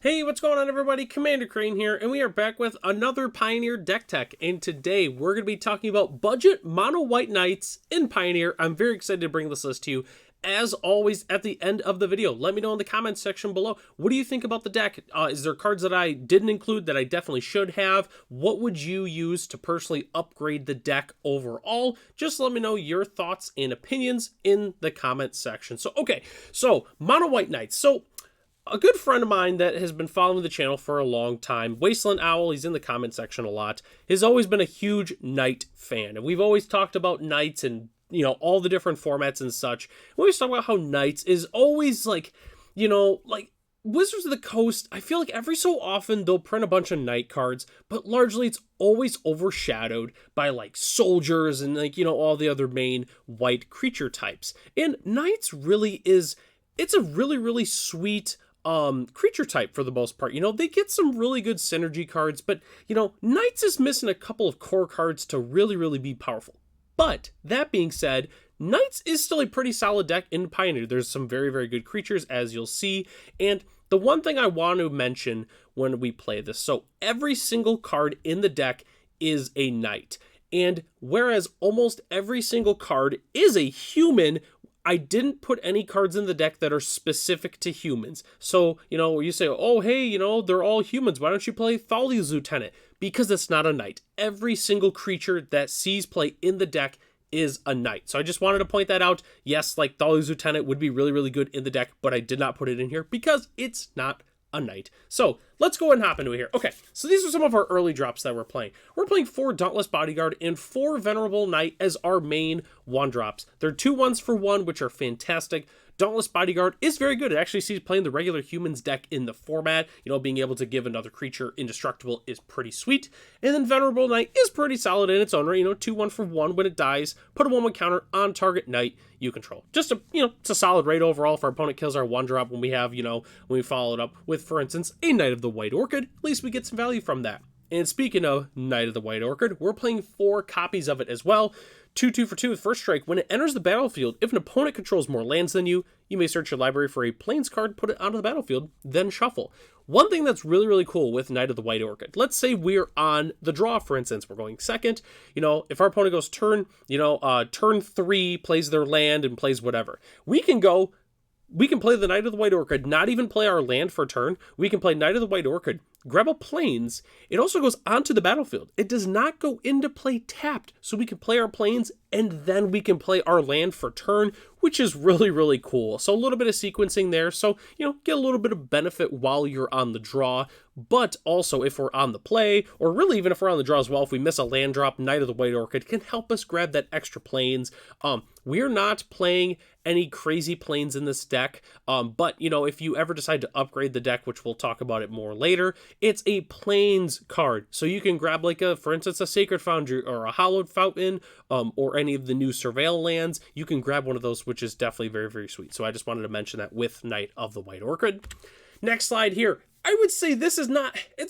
Hey, what's going on everybody? Commander Crane here, and we are back with another Pioneer deck tech, and today we're going to be talking about budget mono white knights in Pioneer. I'm very excited to bring this list to you. As always, at the end of the video, let me know in the comments section below, what do you think about the deck? Is there cards that I didn't include that I definitely should have? What would you use to personally upgrade the deck overall? Just let me know your thoughts and opinions in the comment section. So mono white knights. So a good friend of mine that has been following the channel for a long time, Wasteland Owl, he's in the comment section a lot, has always been a huge Knight fan. And we've always talked about Knights and, all the different formats and such. We always talk about how Knights is always like Wizards of the Coast. I feel like every so often they'll print a bunch of Knight cards, but largely it's always overshadowed by like soldiers and all the other main white creature types. And Knights really it's a really, really sweet creature type for the most part. They get some really good synergy cards, but Knights is missing a couple of core cards to really, really be powerful. But that being said, Knights is still a pretty solid deck in Pioneer. There's some very, very good creatures, as you'll see. And the one thing I want to mention when we play this, so every single card in the deck is a Knight. And whereas almost every single card is a human, I didn't put any cards in the deck that are specific to humans. So, you say, oh, hey, they're all humans. Why don't you play Thalia's Lieutenant? Because it's not a Knight. Every single creature that sees play in the deck is a Knight. So I just wanted to point that out. Yes, like Thalia's Lieutenant would be really, really good in the deck, but I did not put it in here because it's not a Knight. So let's go ahead and hop into it here. Okay, so these are some of our early drops that we're playing. We're playing 4 Dauntless Bodyguard and 4 Venerable Knight as our main 1-drops. They're 2 1s for 1, which are fantastic. Dauntless Bodyguard is very good. It actually sees playing the regular humans deck in the format. Being able to give another creature indestructible is pretty sweet. And then Venerable Knight is pretty solid in its own right. 2 1 for 1 when it dies. Put a 1/1 counter on target Knight you control. Just it's a solid rate overall if our opponent kills our 1-drop when we have, when we follow it up with, for instance, a Knight of the White Orchid. At least we get some value from that. And speaking of Knight of the White Orchid, we're playing 4 copies of it as well. 2/2 for 2 with first strike. When it enters the battlefield, if an opponent controls more lands than you, you may search your library for a Plains card, put it onto the battlefield, then shuffle. One thing that's really, really cool with Knight of the White Orchid, let's say we're on the draw, for instance, we're going second. If our opponent goes turn 3, plays their land and plays whatever, we can play the Knight of the White Orchid, not even play our land for turn. We can play Knight of the White Orchid, grab a Plains. It also goes onto the battlefield. It does not go into play tapped, so we can play our Plains and then we can play our land for turn, which is really, really cool. So a little bit of sequencing there. So, get a little bit of benefit while you're on the draw, but also if we're on the play, or really even if we're on the draw as well, if we miss a land drop, Knight of the White Orchid can help us grab that extra Plains. We're not playing any crazy Plains in this deck, but if you ever decide to upgrade the deck, which we'll talk about it more later, it's a Plains card. So you can grab for instance, a Sacred Foundry or a Hallowed Fountain, or any of the new Surveil lands. You can grab one of those, which is definitely very, very sweet. So I just wanted to mention that with Knight of the White Orchid. Next slide here. I would say it's a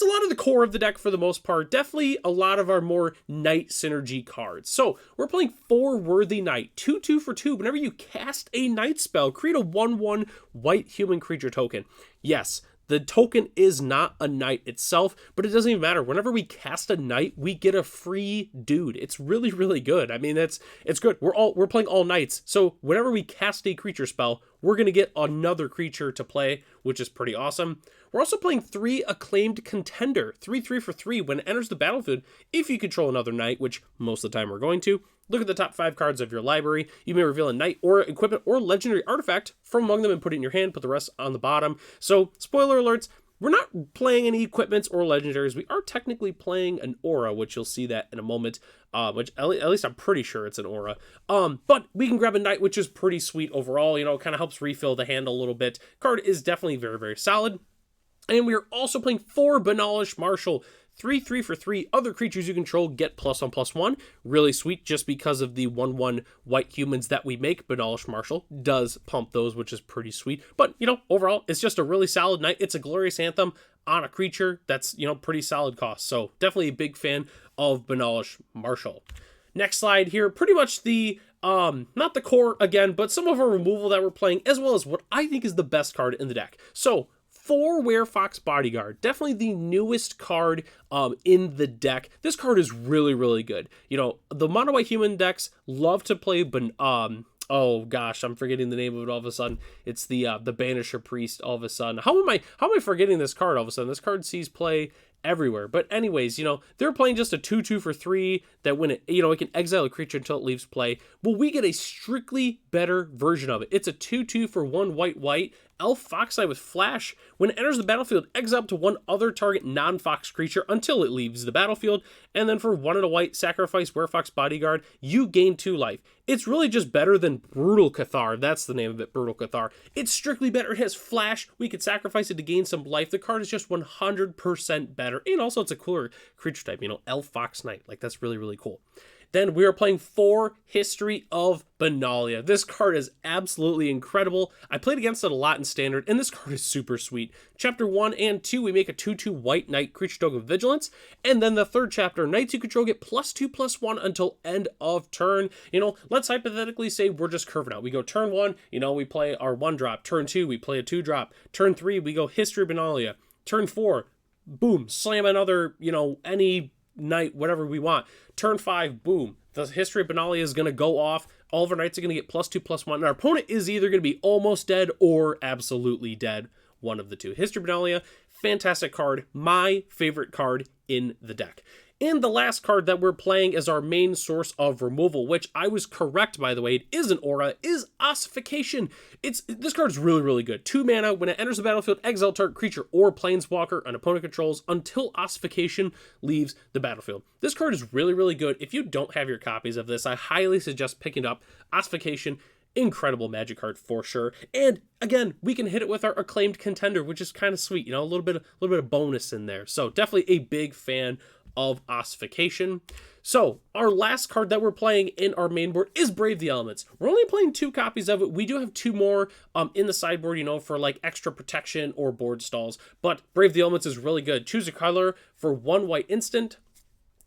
lot of the core of the deck for the most part. Definitely a lot of our more Knight synergy cards. So we're playing 4 Worthy Knight, 2/2 for 2. Whenever you cast a Knight spell, create a 1/1 white human creature token. Yes, the token is not a Knight itself, but it doesn't even matter. Whenever we cast a Knight, we get a free dude. It's really, really good. I mean, it's good. We're playing all Knights, so whenever we cast a creature spell, we're gonna get another creature to play, which is pretty awesome. We're also playing 3 Acclaimed Contender, 3/3 for 3. When it enters the battlefield, if you control another Knight, which most of the time we're going to, look at the top 5 cards of your library. You may reveal a Knight or equipment or legendary artifact from among them and put it in your hand, put the rest on the bottom. So, spoiler alerts, we're not playing any equipments or legendaries. We are technically playing an aura, which you'll see that in a moment, which at least I'm pretty sure it's an aura. But we can grab a Knight, which is pretty sweet overall. It kind of helps refill the hand a little bit. Card is definitely very, very solid. And we are also playing 4 Banalish Marshal, 3/3 for 3. Other creatures you control get +1/+1. Really sweet, just because of the 1/1 white humans that we make. Banalish Marshal does pump those, which is pretty sweet. But, overall, it's just a really solid Knight. It's a glorious anthem on a creature that's, pretty solid cost. So definitely a big fan of Banalish Marshal. Next slide here, pretty much the not the core again, but some of our removal that we're playing, as well as what I think is the best card in the deck. So 4 Werefox Bodyguard, definitely the newest card in the deck. This card is really, really good. You know, the mono white human decks love to play, oh gosh, I'm forgetting the name of it all of a sudden. It's the Banisher Priest all of a sudden. How am I forgetting this card all of a sudden? This card sees play everywhere. But anyways, you know, they're playing just a 2/2 for 3 that when it, you know, it can exile a creature until it leaves play. Well, we get a strictly better version of it. It's a 2/2 for 1 white Elf Fox Knight with Flash. When it enters the battlefield, exile up to 1 other target non-Fox creature until it leaves the battlefield. And then for 1 and a white, sacrifice Werefox Bodyguard, you gain 2 life. It's really just better than Brutal Cathar. That's the name of it, Brutal Cathar. It's strictly better. It has Flash. We could sacrifice it to gain some life. The card is just 100% better. And also it's a cooler creature type, you know, Elf Fox Knight. Like, that's really, really cool. Then we are playing 4 History of Benalia. This card is absolutely incredible. I played against it a lot in Standard, and this card is super sweet. Chapter 1 and 2, we make a 2/2 white knight creature token Vigilance, and then the third chapter, knights you control get +2/+1 until end of turn. You know, let's hypothetically say we're just curving out. We go turn 1, you know, we play our 1-drop. Turn 2, we play a 2-drop. Turn 3, we go History of Benalia. Turn 4, boom, slam another, you know, any knight, whatever we want. Turn 5, boom, the History of Benalia is going to go off. All of our knights are going to get +2/+1. And our opponent is either going to be almost dead or absolutely dead. One of the two. History of Benalia, fantastic card. My favorite card in the deck. And the last card that we're playing as our main source of removal, which I was correct, by the way, it is an aura, is Ossification. This card is really, really good. 2 mana, when it enters the battlefield, exile target creature or planeswalker an opponent controls until Ossification leaves the battlefield. This card is really, really good. If you don't have your copies of this, I highly suggest picking up Ossification. Incredible Magic card for sure. And again, we can hit it with our Acclaimed Contender, which is kind of sweet. You know, a little bit of bonus in there. So definitely a big fan of Ossification. So our last card that we're playing in our main board is Brave the Elements. We're only playing 2 copies of it. We do have 2 more in the sideboard, you know, for like extra protection or board stalls. But Brave the Elements is really good. Choose a color for 1 white instant.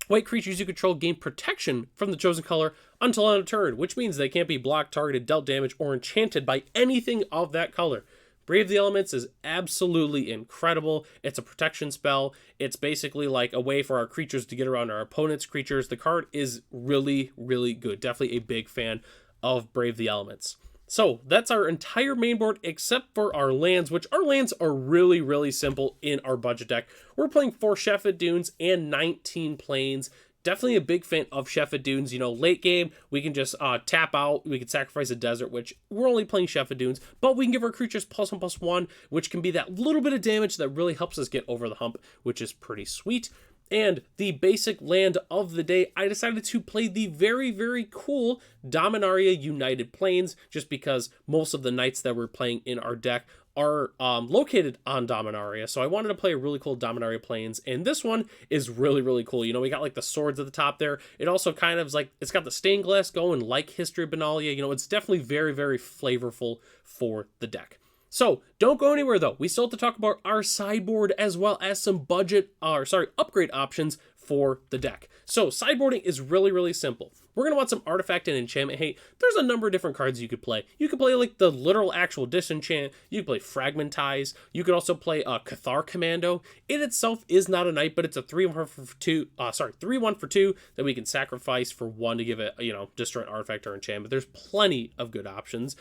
White creatures you control gain protection from the chosen color until end of turn, which means they can't be blocked, targeted, dealt damage, or enchanted by anything of that color. Brave the Elements is absolutely incredible. It's a protection spell. It's basically like a way for our creatures to get around our opponent's creatures. The card is really, really good. Definitely a big fan of Brave the Elements. So that's our entire main board except for our lands, which our lands are really, really simple in our budget deck. We're playing 4 Sheffield Dunes and 19 Plains. Definitely a big fan of Sheffield Dunes. You know, late game, we can just tap out. We can sacrifice a desert, which we're only playing Sheffield Dunes, but we can give our creatures +1/+1, which can be that little bit of damage that really helps us get over the hump, which is pretty sweet. And the basic land of the day, I decided to play the very, very cool Dominaria United Plains, just because most of the knights that we're playing in our deck are located on Dominaria. So I wanted to play a really cool Dominaria Plains, and this one is really, really cool. You know, we got like the swords at the top there. It also kind of is like, it's got the stained glass going like History of Benalia. You know, it's definitely very, very flavorful for the deck. So don't go anywhere though. We still have to talk about our sideboard as well as some upgrade options for the deck. So sideboarding is really, really simple. We're going to want some artifact and enchantment. Hey, there's a number of different cards you could play. You could play like the literal actual disenchant. You could play Fragmentize. You could also play Cathar Commando. It itself is not a knight, but it's a 3/1 for 2. 3/1 for 2 that we can sacrifice for 1 to give it, you know, destroy an artifact or enchantment. There's plenty of good options.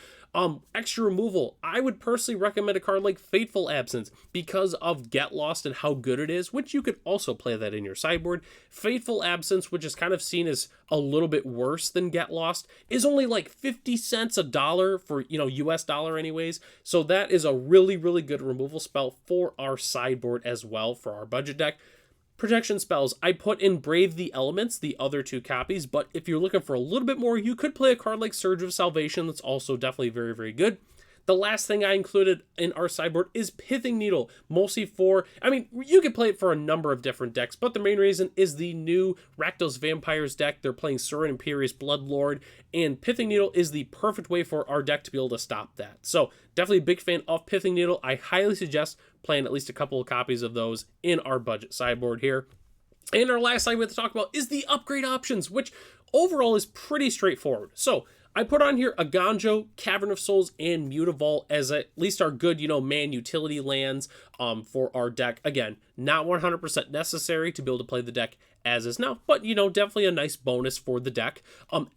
Extra removal. I would personally recommend a card like Fateful Absence because of Get Lost and how good it is, which you could also play that in your sideboard. Fateful Absence, which is kind of seen as a little bit worse than Get Lost, is only like 50 cents, $1 for, you know, US dollar anyways. So that is a really, really good removal spell for our sideboard as well for our budget deck. Protection spells, I put in Brave the Elements, the other 2 copies, but if you're looking for a little bit more, you could play a card like Surge of Salvation. That's also definitely very, very good. The last thing I included in our sideboard is Pithing Needle, mostly for, I mean, you could play it for a number of different decks, but the main reason is the new Rakdos Vampires deck. They're playing Surin Imperious Bloodlord, and Pithing Needle is the perfect way for our deck to be able to stop that. So definitely a big fan of Pithing Needle. I highly suggest playing at least a couple of copies of those in our budget sideboard here. And our last slide we have to talk about is the upgrade options, which overall is pretty straightforward. So I put on here a Ganjo, Cavern of Souls, and Mutavault as at least our good, man utility lands for our deck. Again, not 100% necessary to be able to play the deck as is now, but definitely a nice bonus for the deck.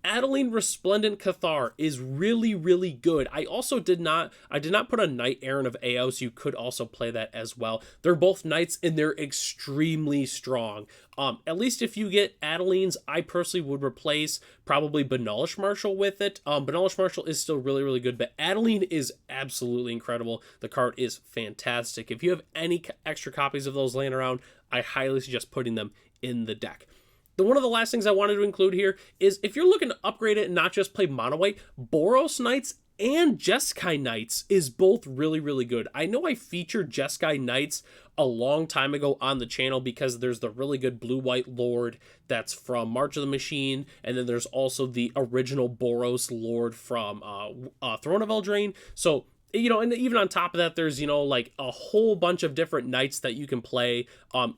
Adeline Resplendent Cathar is really, really good. I did not put a Knight Errant of AO, so you could also play that as well. They're both knights and they're extremely strong. At least if you get Adeline's, I personally would replace probably Benalish Marshal with it. Benalish Marshal is still really, really good, but Adeline is absolutely incredible. The card is fantastic. If you have any extra copies of those laying around, I highly suggest putting them in the deck. One of the last things I wanted to include here is if you're looking to upgrade it and not just play mono white, Boros Knights and Jeskai Knights is both really, really good. I know I featured Jeskai Knights a long time ago on the channel because there's the really good blue-white Lord that's from March of the Machine, and then there's also the original Boros Lord from Throne of Eldraine. So, and even on top of that, there's, like a whole bunch of different knights that you can play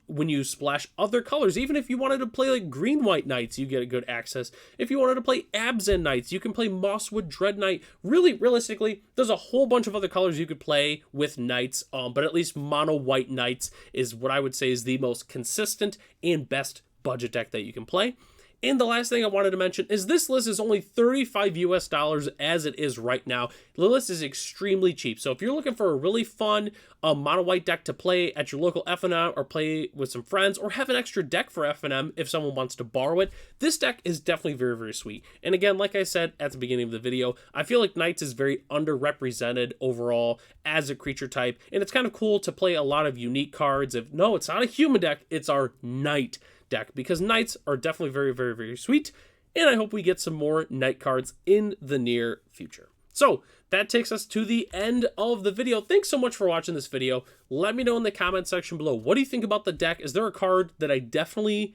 when you splash other colors. Even if you wanted to play like green-white knights, you get a good access. If you wanted to play Abzan knights, you can play Mosswood Dread Knight. Really, realistically, there's a whole bunch of other colors you could play with knights, but at least mono-white knights is what I would say is the most consistent and best budget deck that you can play. And the last thing I wanted to mention is this list is only $35 US as it is right now. The list is extremely cheap. So if you're looking for a really fun mono white deck to play at your local FNM or play with some friends or have an extra deck for FNM if someone wants to borrow it, this deck is definitely very, very sweet. And again, like I said at the beginning of the video, I feel like Knights is very underrepresented overall as a creature type. And it's kind of cool to play a lot of unique cards. No, it's not a human deck, it's our Knight deck, because knights are definitely very, very, very sweet, and I hope we get some more knight cards in the near future. So that takes us to the end of the video. Thanks so much for watching this video. Let me know in the comment section below, what do you think about the deck? Is there a card that I definitely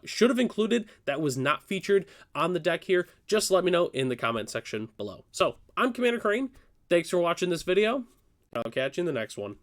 should have included that was not featured on the deck here? Just let me know in the comment section below. So I'm Commander Crane. Thanks for watching this video. I'll catch you in the next one.